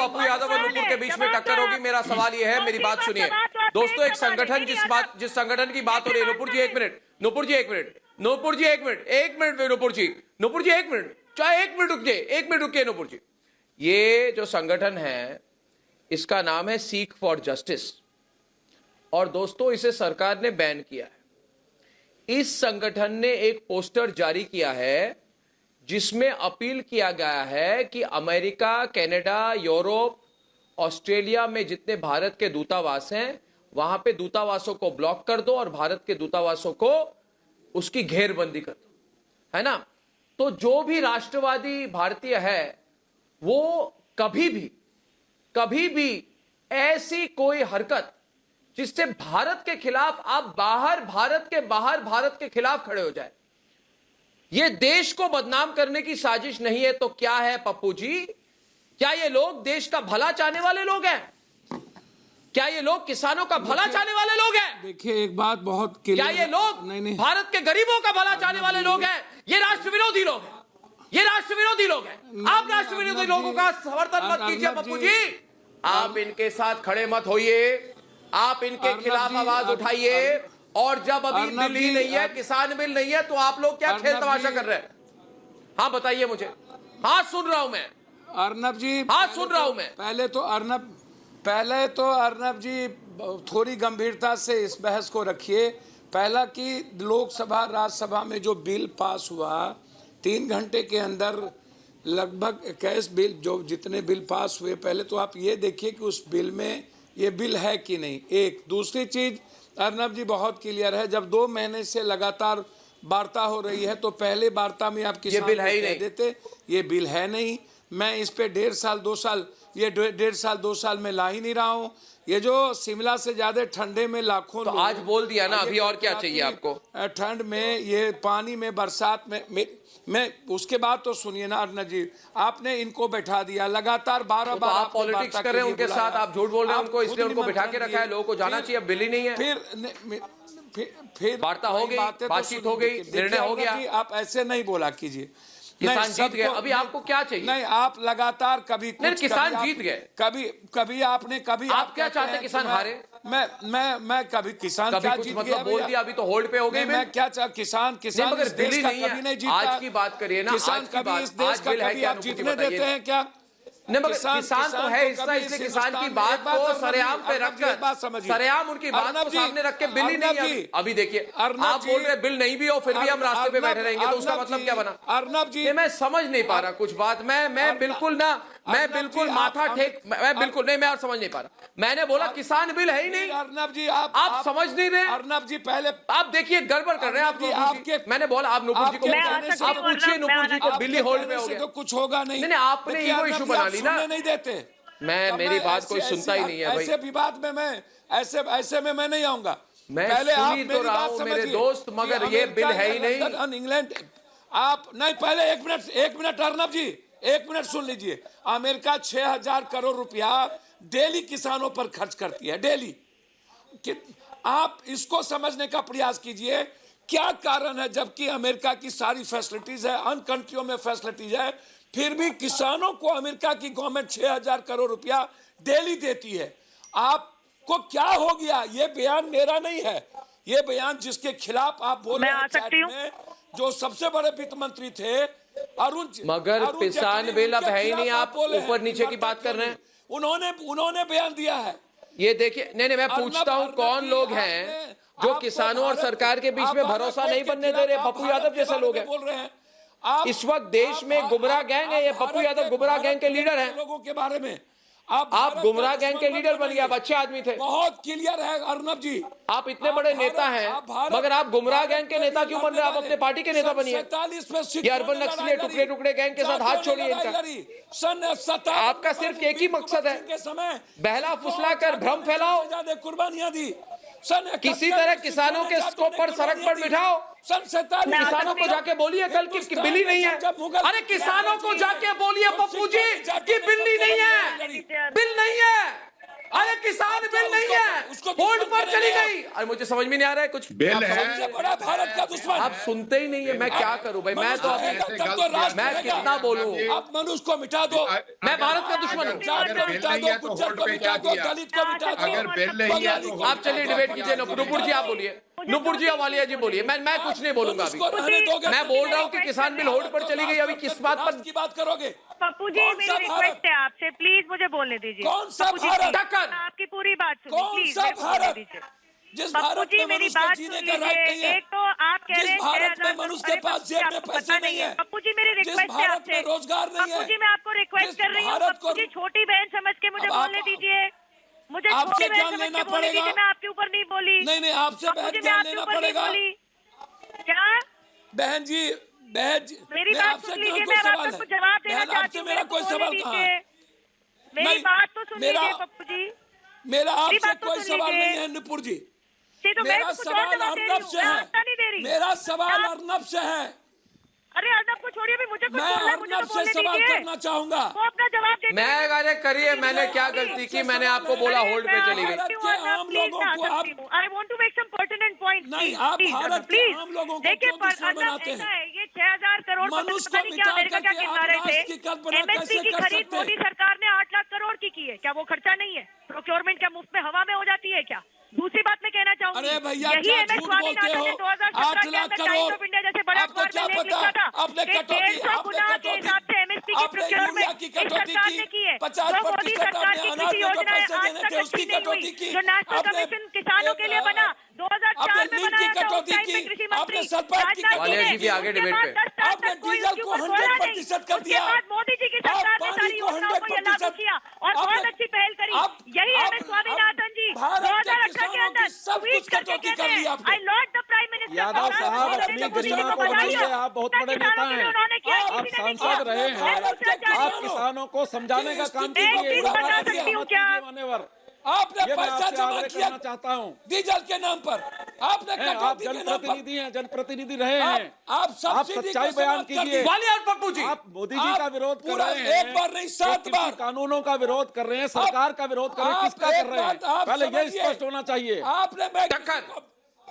पप्पू यादव और नुपुर के बीच में टक्कर होगी। मेरा सवाल यह है, मेरी बात सुनिए दोस्तों, एक संगठन जिस संगठन की बात हो रही है, नुपुर जी एक मिनट, नुपुर जी एक मिनट, नुपुर जी एक मिनट, एक मिनट नुपुर जी, नुपुर जी एक मिनट, चाहे एक मिनट रुकिए, एक मिनट रुकिए नुपुर जी। ये जो संगठन है इसका नाम है सीख फॉर जस्टिस, और दोस्तों इसे सरकार ने बैन किया है। इस संगठन ने एक पोस्टर जारी किया है जिसमें अपील किया गया है कि अमेरिका, कनाडा, यूरोप, ऑस्ट्रेलिया में जितने भारत के दूतावास हैं वहां पे दूतावासों को ब्लॉक कर दो और भारत के दूतावासों को उसकी घेरबंदी कर दो, है ना। तो जो भी राष्ट्रवादी भारतीय है वो कभी भी ऐसी कोई हरकत जिससे भारत के खिलाफ आप भारत के खिलाफ खड़े हो जाए, ये देश को बदनाम करने की साजिश नहीं है तो क्या है पप्पू जी? क्या ये लोग देश का भला चाहने वाले लोग हैं? क्या ये लोग किसानों का भला चाहने वाले लोग हैं? देखिए एक बात बहुत क्या ये लोग नहीं। भारत के गरीबों का भला चाहने वाले लोग हैं? ये राष्ट्र विरोधी लोग हैं, ये राष्ट्र विरोधी लोग हैं। आप राष्ट्र विरोधी लोगों का समर्थन मत कीजिए पप्पू जी, आप इनके साथ खड़े मत होइए, आप इनके खिलाफ आवाज उठाइए। और जब अभी बिल ही नहीं है, किसान बिल नहीं है, तो आप लोग क्या खेल तमाशा कर रहे हैं? हाँ बताइए मुझे। हाँ सुन रहा हूं मैं अर्नब जी, हाँ सुन रहा हूं मैं। पहले तो अर्नब जी थोड़ी गंभीरता से इस बहस को रखिए। पहला कि लोकसभा राज्यसभा में जो बिल पास हुआ 3 घंटे के अंदर लगभग 21 बिल, जो जितने बिल पास हुए, पहले तो आप ये देखिए कि उस बिल में ये बिल है कि नहीं। एक दूसरी चीज अर्नब जी बहुत क्लियर है, जब 2 महीने से लगातार वार्ता हो रही है तो पहले वार्ता में आप किसान बिल है ही नहीं देते, ये बिल है नहीं। मैं इस पे 1.5 साल 2 साल, ये 1.5 साल 2 साल में ला ही नहीं रहा हूँ। ये जो शिमला से ज्यादा ठंडे में लाखों तो आज बोल दिया ना, अभी और क्या चाहिए आपको? ठंड में, ये पानी में, बरसात में मैं उसके बाद तो सुनिए ना अर्नब जी, आपने इनको बैठा दिया लगातार 12 बार। आप पॉलिटिक्स कर रहे हैं उनके साथ, आप झूठ बोल रहे हैं उनको, इसलिए उनको बैठा के रखा है। लोगों को जाना चाहिए, अब बिल ही नहीं है। फिर वार्ता हो गई, बातचीत हो गई, निर्णय हो गया। आप ऐसे नहीं बोला कीजिए, किसान जीत गए। अभी आपको क्या चाहिए? नहीं, आप लगातार कभी किसान जीत गए, कभी आपने आप क्या चाहते हैं? किसान हारे? मैं कभी किसान क्या जीत गया? बोल दिया, अभी तो होल्ड पे हो गई। मैं क्या किसान इस देश का कभी नहीं जीता। आज की बात करिए ना, किसान कभी इस देश का कभी आप जीतने देते हैं क्या? किसान तो है हिस्सा, इसलिए किसान की बात को सरेआम पे रखकर, सरेआम उनकी बात को सामने रख के बिल ही नहीं है। अभी देखिए आप बोल रहे बिल नहीं भी हो फिर भी हम रास्ते पे बैठे रहेंगे, तो उसका मतलब क्या बना? अर्नब जी मैं समझ नहीं पा रहा कुछ बात। मैं बिल्कुल माथा ठेक, मैं बिल्कुल नहीं, मैं और समझ नहीं पा रहा। मैंने बोला किसान बिल है ही नहीं। अर्नब जी आप समझ नहीं रहे। अर्नब जी पहले आप देखिए गड़बड़ कर रहे हैं आप। आपके मैंने बोला आप नुपुर जी को आप पूछिए, नुपुर जी को बिल ही होल्ड में हो गया तो कुछ होगा नहीं। आपने ईगो इशू बना ली ना, नहीं देते। मेरी बात कोई सुनता ही नहीं है भाई। ऐसे विवाद में मैं ऐसे में मैं नहीं आऊंगा। मैं पहले आप मेरी बात समझिए मेरे दोस्त, मगर ये बिल है ही नहीं। इंग्लैंड आप नहीं, पहले एक मिनट अर्नब जी, 1 मिनट सुन लीजिए। अमेरिका 6000 करोड़ रुपया डेली किसानों पर खर्च करती है, डेली। आप इसको समझने का प्रयास कीजिए, क्या कारण है जबकि अमेरिका की सारी फैसिलिटीज है, अन्य कंट्रियों में फैसिलिटीज है, फिर भी किसानों को अमेरिका की गवर्नमेंट 6000 करोड़ रुपया डेली देती है। आपको क्या हो गया? ये बयान मेरा नहीं है, ये बयान जिसके खिलाफ आप बोल रहे हैं चैट में, जो सबसे बड़े वित्त मंत्री थे अरुण, मगर किसान बिल अब है ही नहीं। आप ऊपर नीचे की बात कर रहे हैं। उन्होंने बयान दिया है। ये देखिए, नहीं मैं पूछता हूं कौन लोग हैं जो किसानों और सरकार के बीच में भरोसा नहीं बनने दे रहे? पप्पू यादव जैसे लोग हैं बोल रहे हैं। इस वक्त देश में गुमराह गैंग है। ये पप्पू यादव गुमराह गैंग के लीडर हैं। लोगों के बारे में आप गुमराह गैंग के लीडर बन गए। आप अच्छे आदमी थे, बहुत क्लियर है अर्नब जी। आप इतने बड़े नेता हैं, मगर आप गुमराह गैंग के नेता क्यों बन रहे हैं? आप अपने पार्टी के नेता बनिए। ये अर्बन नक्सली टुकड़े टुकड़े गैंग के साथ हाथ छोड़िए इनका। आपका सिर्फ एक ही मकसद है, बहला फुसला कर भ्रम फैलाओ, कुर्बानियां दी। किसी तरह किसानों के स्कोप पर सड़क पर बिठाओ। किसानों को जाके बोलिए कल कि बिल ही नहीं है। अरे किसानों को जाके बोलिए पप्पू जी कि बिल ही नहीं है, बिल नहीं है। अरे किसान बिल नहीं है, उसको होल्ड दुश्मन पर चली करेंगे गई। अरे मुझे समझ में नहीं आ रहा है कुछ। बिल है। सबसे बड़ा भारत का दुश्मन। आप सुनते ही नहीं है, मैं क्या करूं भाई। मैं तो मनुष्य तब तो राष्ट्र मैं रहेगा। कितना बोलूं। आप मनुष्य को मिटा दो, मैं भारत का दुश्मन हूं। जाट को मिटा दो, गुज्जर को मिटा दो, दलित को मिटा दो, अगर बिल नहीं है बंगाली तो को आप चलिए मिटा दो। डिबेट कीजिए। नुपुर जी आप बोलिए, नुपुर जी अवालिया जी बोलिए। मैं कुछ नहीं बोलूंगा अभी। उसको रहने दोगे? मैं बोल रहा हूं कि किसान बिल होल्ड पर चली गई। अभी किस बात पर की बात करोगे? पप्पू जी कौन मेरी सा रिक्वेस्ट है आपसे, प्लीज मुझे बोलने दीजिए। कौन सा पप्पू जी, भारत? please, टक्कर। आपकी पूरी बात सुनिए, कौन प्लीज सा मेरे को बोलने भारत? दीजिए। जिस पप्पू भारत जी में मेरी मनुष्य को बात जीने सुन का राइट नहीं लीजिए। है, एक तो आप कह जिस रहे हैं भारत 6,000 में मनुष्य के अरे पास पप्पू जेब जी, में आपको पैसे पता नहीं है, पप्पू जी मेरी जिस रिक्वेस्ट है भारत आपसे, में रोजगार नहीं पप्पू है, जी मैं आपको रिक्वेस्ट जिस कर रही हूँ, भारत पप्पू को- जी छोटी बहन समझ के मुझे अब बोलने आप- दीजिए। मुझे आपसे छोटी बहन ज्ञान समझ लेना के बोलने पड़ेगा। दीजिए, मैं आपके ऊपर नहीं बोली। नहीं आपसे पप्पू बहन जी मैं ज्ञान आपके लेना ऊपर नहीं पड़ेगा। बोली। क्या बहन जी मेरी मैं बात आपसे सुन कोई लीजिए, मैं सवाल आपको है? जवाब देना बहन, चाहती आपसे हूँ, मेरा मेरे को कोई बोलने सवाल कहाँ है? दीजिए। मेरी नहीं, बात तो सुन मेरा- लीजिए पप्पू जी। मेरा आपसे बात तो कोई सुन सवाल लीजिए। नहीं है नुपुर जी। जी, तो मैं मेरा कुछ और सवाल जवाब दे रही अर्नब हूँ, से मैं है। आंसर नहीं दे रही। मेरा सवाल आप- अर्नब से है। अरे अर्नब को छोड़िए, भी मुझे कुछ मैं बोलना है, मुझे अर्नब तो से बोलने सवाल दीजिए। करना चाहूंगा। वो अपना जवाब देते मैं हैं। अरे करिए, मैंने क्या गलती की? मैंने आपको बोला होल्ड पे चली गई। भारत के आम लोगों को आप- I want to make some pertinent points, नहीं, please, आप please, भारत के please। आम लोगों को देखिए, क्यों दुश्मन अर्नब बनाते ऐसा हैं? है, ये 6,000 करोड़ मनुष्य पता को नहीं क्या मिटा अमेरिका क्या करके गिन आप रहे राष्ट्र थे। की कल्पना MSP कैसे की कर खरीद सकते हैं? मोदी सरकार ने 8 लाख करोड़ की है। क्या वो खर्चा नहीं है? प्रोक्योरमेंट क्या मुफ्त में हवा में हो जाती है क्या? दूसरी बात मैं कहना चाहूंगी, अरे भैया, यही क्या MS झूठ स्वामीनाथन बोलते ने हो? 2017 8 के लाख अंदर करोड़। टाइम्स ऑफ इंडिया जैसे बड़े आपको अखबार क्या में लेख पता? लिखा था आपने कि कटौती- 150 आपने गुना के कटौती- हिसाब से MSP की आपने यूरिया प्रोक्योरमेंट की इस कटौती सरकार की, ने की है। 50% जो मोदी सरकार आपने की अनाज कृषि में जो योजना है पैसे आज देने तक थे, अच्छी उसकी नहीं हुई। कटौती की। जो नेशनल आपने- कमीशन किसानों के लिए बना 2004 आपने में नीम की बनाया था, उस कटौती टाइम में की, कृषि आपने मंत्री सल्फेट की राजनाथ वालिया जी ने भी आगे उसके डिबेट बाद पे। 10 साल आपने तक कोई डीजल उसके को ऊपर बोला नहीं। 100% कर उसके दिया। बाद मोदी जी की आप सरकार ने पानी सारी को योजनाओं को ये लागू 100% किया और आपने- बहुत अच्छी पहल करी। आप- यही आप- MS स्वामीनाथन जी भारत के 2018 के किसानों अंदर की सब ट्वीट कुछ करके कटौती कहते कर ली हैं, आपने। I laud the prime minister. Yadav साहब, अपनी गरिमा को बचाइए। आप बहुत बड़े नेता हैं। आप सांसद रहे हैं। आप किसानों को समझाने का काम मैं कीजिए। चीज बता गुमराह सकती करिए हूँ मत क्या? कीजिए मान्यवर। आपने ये मैं पैसा आपसे जमा आग्रह किया करना चाहता हूँ। डीजल के नाम पर। आपने हैं, आप कटौती के नाम पर जनप्रतिनिधि हैं, जनप्रतिनिधि रहे हैं। आप सब्सिडी सच्चाई को बयान समाप्त कर कीजिए। दी। वालिया और पप्पू जी, आप मोदी जी का आप विरोध कर पूरा रहे हैं। एक बार नहीं, 7 कृषि बार। कानूनों का विरोध कर रहे हैं, सरकार का विरोध कर रहे हैं। आप किसका एक कर रहे हैं? बात आप पहले ये समझिए। स्पष्ट होना चाहिए। आपने टक्कर।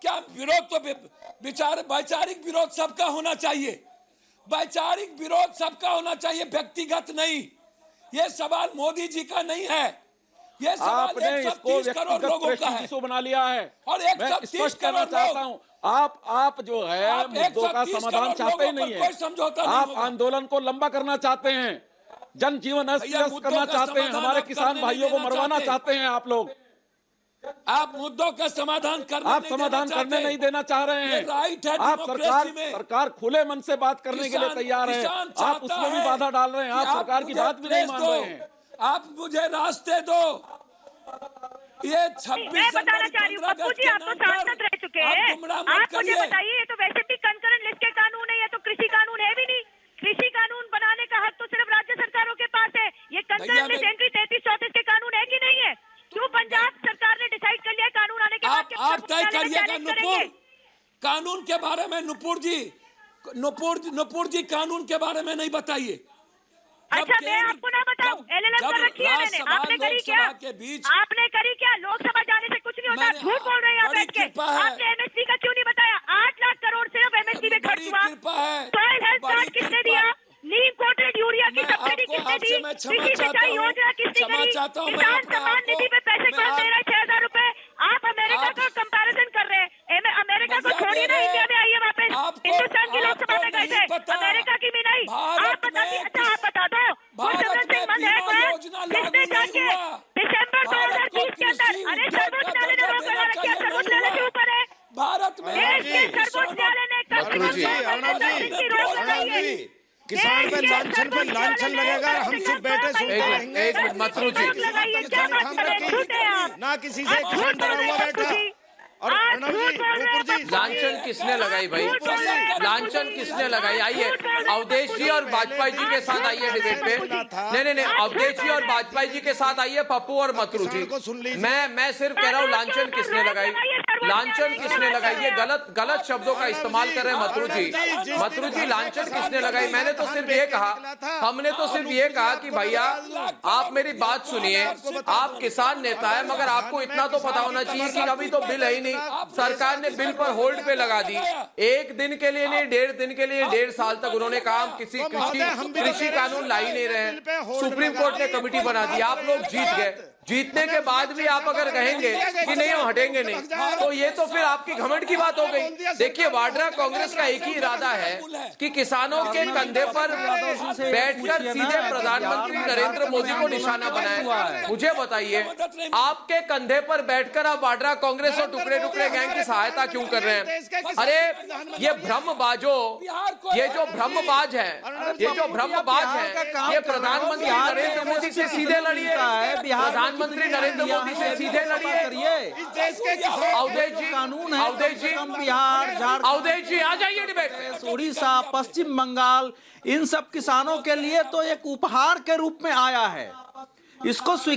क्या विरोध तो विचार वैचारिक विरोध सबका होना चाहिए। वैचारिक विरोध सबका होना चाहिए, व्यक्तिगत नहीं। ये सवाल मोदी जी का नहीं है, ये सवाल आपने 130 इसको करोड़ व्यक्तिगत लोगों का है। प्रेस्टीज बना लिया है। और मैं 130 स्पष्ट करना करोड़ चाहता लोग- हूँ, आप जो है आप मुद्दों का 130 समाधान करोड़ चाहते ही लोगों नहीं पर कोई समझौता है। नहीं आप होगा। आंदोलन को लंबा करना चाहते हैं, जनजीवन अस्त भैया, व्यस्त मुद्दों करना का चाहते हैं, समाधान हमारे आप किसान करने भाइयों को नहीं देना मरवाना चाहते। चाहते हैं। आप लोग आप मुद्दों का समाधान करने आप नहीं समाधान देना करने चाहते। नहीं देना चाह रहे ये हैं। राइट है आप डेमोक्रेसी में। सरकार खुले मन से बात करने के लिए किसान- तैयार है। किसान आप चाहता उसमें भी है बाधा डाल रहे हैं। कि आप सरकार की मुझे बात भी नहीं प्रेस मान दो, रहे हैं। आप मुझे रास्ते दो। ये 26 मैं बताना जनवरी चाह रही हूँ 15 पप्पू अगस्त जी, के आप तो नाम पर सांसद रह चुके आप हैं। गुमराह मत आप मुझे करिए। बताइए, ये तो वैसे भी कंकरेंट लिस्ट के कानून है, ये तो कृषि कानून है भी नहीं। कृषि कानून बनाने का हक तो सिर्फ राज्य सरकारों के पास है। ये कंकरेंट लिस्ट एंट्री 33-34 के कानून है कि नहीं है? क्यों पंजाब सरकार ने डिसाइड कर लिया कानून आने के बाद कि आप तय न्यायालय में करिएगा challenge नुपुर। करेंगे? कानून के बारे में नुपुर जी कानून के बारे में नहीं बताइए। अच्छा, मैं आपको ना बताऊं, LLM कर रखी है मैंने, आपने करी क्या? के बीच आपने करी क्या? लोकसभा जाने से कुछ नहीं होता, मैंने- झूठ बोल रहे हैं आप बड़ी बैठ के। कृपा है। आपने MSP का क्यों नहीं बताया? 8 लाख करोड़ सिर्फ MSP में खर्च बड़ी हुआ। कृपा है। सॉइल हेल्थ बड़ी कार्ड किसने कृपा। दिया? नीम कोटेड यूरिया की मैं सब्सिडी आपको- किसने दी? आपसे मैं क्षमा कृषि चाहता सिंचाई हूं। योजना किसने क्षमा करी? चाहता हूं, मैं किसान अपने सम्मान आप को- निधि पे पैसे मैं कौन दे रहा है? 6,000 रुपए। आप अमेरिका आप- का कंपैरिजन कर रहे हैं। अमेरिका को भैया छोड़िए ना, मेरे- इंडिया में आइए वापस। आपको- हिंदुस्तान की लोकसभा में आपको गए नहीं थे, पता। अमेरिका की भी नहीं। भारत आप बता में अच्छा, आप बता दो। भारत गुरशरण में सिंह मंद है बीमा कोई? योजना लागू किसने नहीं जाके हुआ। दिसंबर भारत को 2020 के अंदर, कृषि अरे उद्योग सर्वोच्च का न्यायालय ने दर्जा रोक लगा देना रखी है, चाहिए, सर्वोच्च नहीं न्यायालय के हुआ। ऊपर है। भारत में देश के सर्वोच्च न्यायालय ने मकरू जी, अर्णव की रोक लगाई है। किसान पे लांछन पे लांछन लगेगा, हम चुप बैठे सुनते एक रहेंगे। मिनट मकरू जी, ना किसी से किसान डरा हुआ बैठा। और अर्णव जी, ऊपर जी, लांछन किसने लगाई भाई? लांछन किसने लगाई? आइए अवधेश जी और वाजपेयी जी के साथ आइए डिबेट पे। नहीं, अवधेश जी और वाजपेयी जी के साथ आइए, पप्पू और मकरू जी। मैं सिर्फ कह रहा हूँ लांछन किसने लगाई? लांछन किसने लगाई? ये गलत शब्दों का इस्तेमाल कर रहे हैं मतरू जी। लांछन किसने लगाई? मैंने तो सिर्फ ये कहा, हमने तो सिर्फ ये कहा कि भैया आप मेरी बात सुनिए, आप किसान नेता है, मगर आपको इतना तो पता होना चाहिए कि अभी तो बिल है ही नहीं, सरकार ने बिल पर होल्ड पे लगा दी। एक दिन के लिए नहीं, 1.5 दिन के लिए, 1.5 साल तक उन्होंने कहा किसी कृषि कानून ला ही नहीं रहे। सुप्रीम कोर्ट ने कमेटी बना दी, आप लोग जीत गए। जीतने के बाद भी आप अगर कहेंगे कि नहीं हम हटेंगे नहीं, तो ये तो फिर आपकी घमंड की बात हो गई। देखिए, वाड्रा कांग्रेस का एक ही इरादा है कि किसानों के कंधे पर बैठकर सीधे प्रधानमंत्री नरेंद्र मोदी को निशाना बनाए। मुझे बताइए, आपके कंधे पर बैठकर आप वाड्रा कांग्रेस और टुकड़े टुकड़े गैंग की सहायता क्यों कर रहे हैं? अरे ये भ्रमबाजों, ये जो भ्रमबाज है, ये प्रधानमंत्री नरेंद्र मोदी से सीधे लड़िए, प्रधानमंत्री नरेंद्र मोदी से सीधे लड़िए। अवधेश जी, कानून है, अवधेश जी, बिहार, झारखंड, अवधेश जी आ जाइए डिबेट में। उड़ीसा, पश्चिम बंगाल, इन सब किसानों के लिए तो एक उपहार के रूप में आया है, इसको स्वीकार